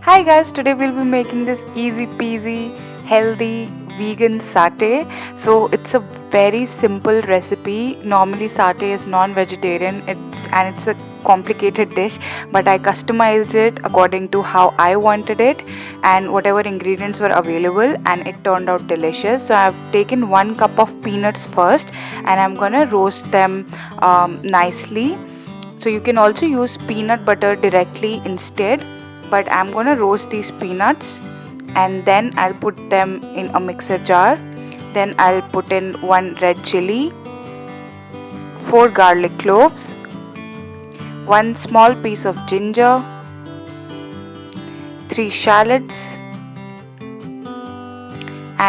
Hi guys, today we'll be making this easy peasy, healthy, vegan satay. So it's a very simple recipe. Normally satay is non-vegetarian. It's a complicated dish, but I customized it according to how I wanted it and whatever ingredients were available, and it turned out delicious. So I've taken 1 cup of peanuts first and I'm gonna roast them nicely. So you can also use peanut butter directly instead, but I'm gonna roast these peanuts and then I'll put them in a mixer jar. Then I'll put in 1 red chilli, 4 garlic cloves, 1 small piece of ginger, 3 shallots,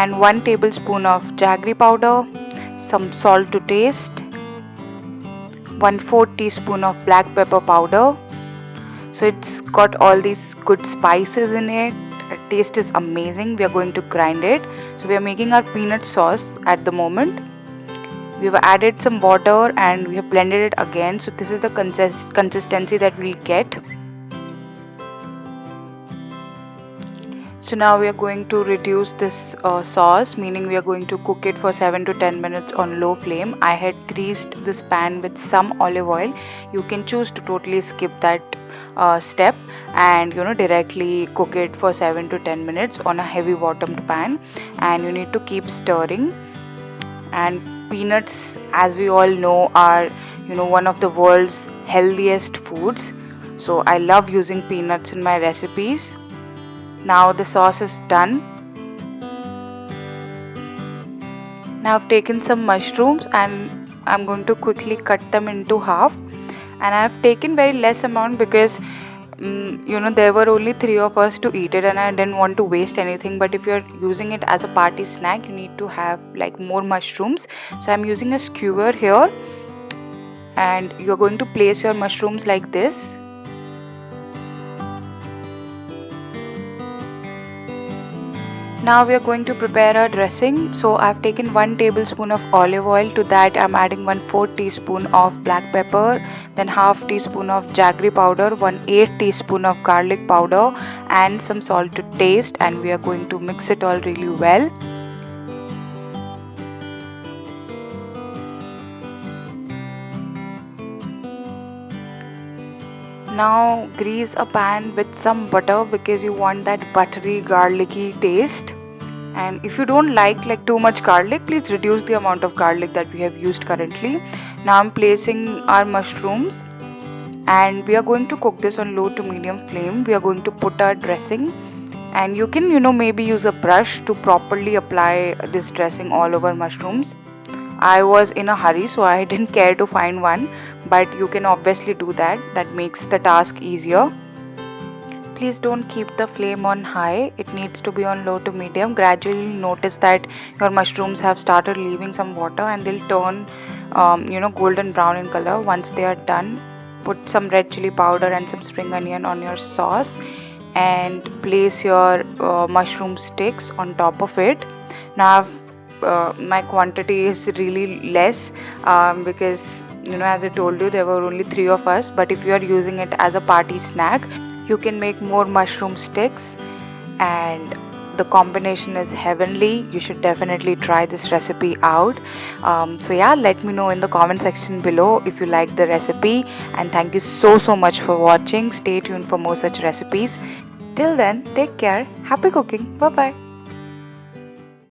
and 1 tablespoon of jaggery powder, some salt to taste, 1/4 teaspoon of black pepper powder. So it's got all these good spices in it. The taste is amazing. We are going to grind it. So we are making our peanut sauce at the moment. We've added some water and we have blended it again. So this is the consistency that we'll get. So now we are going to reduce this sauce, meaning we are going to cook it for 7 to 10 minutes on low flame. I had greased this pan with some olive oil. You can choose to totally skip that step and directly cook it for 7 to 10 minutes on a heavy bottomed pan, and you need to keep stirring. And peanuts, as we all know, are one of the world's healthiest foods, so I love using peanuts in my recipes. Now the sauce is done. Now I've taken some mushrooms and I'm going to quickly cut them into half, and I've taken very less amount because there were only 3 of us to eat it and I didn't want to waste anything. But if you're using it as a party snack, you need to have like more mushrooms. So I'm using a skewer here, and you're going to place your mushrooms like this. Now we are going to prepare our dressing. So I've taken 1 tablespoon of olive oil. To that I'm adding 1/4 teaspoon of black pepper, then half teaspoon of jaggery powder, 1/8 teaspoon of garlic powder, and some salt to taste, and we are going to mix it all really well. Now grease a pan with some butter because you want that buttery garlicky taste. And if you don't like too much garlic, please reduce the amount of garlic that we have used currently. Now I'm placing our mushrooms and we are going to cook this on low to medium flame. We are going to put our dressing, and you can maybe use a brush to properly apply this dressing all over mushrooms. I was in a hurry, so I didn't care to find one, but you can obviously do that. That makes the task easier. Please don't keep the flame on high. It needs to be on low to medium. Gradually notice that your mushrooms have started leaving some water and they'll turn golden brown in color. Once they are done, put some red chili powder and some spring onion on your sauce and place your mushroom sticks on top of it. Now my quantity is really less because as I told you, there were only 3 of us. But if you are using it as a party snack, you can make more mushroom sticks, and the combination is heavenly. You should definitely try this recipe out. So yeah, let me know in the comment section below if you like the recipe, and thank you so much for watching. Stay tuned for more such recipes. Till then, take care, happy cooking, bye bye.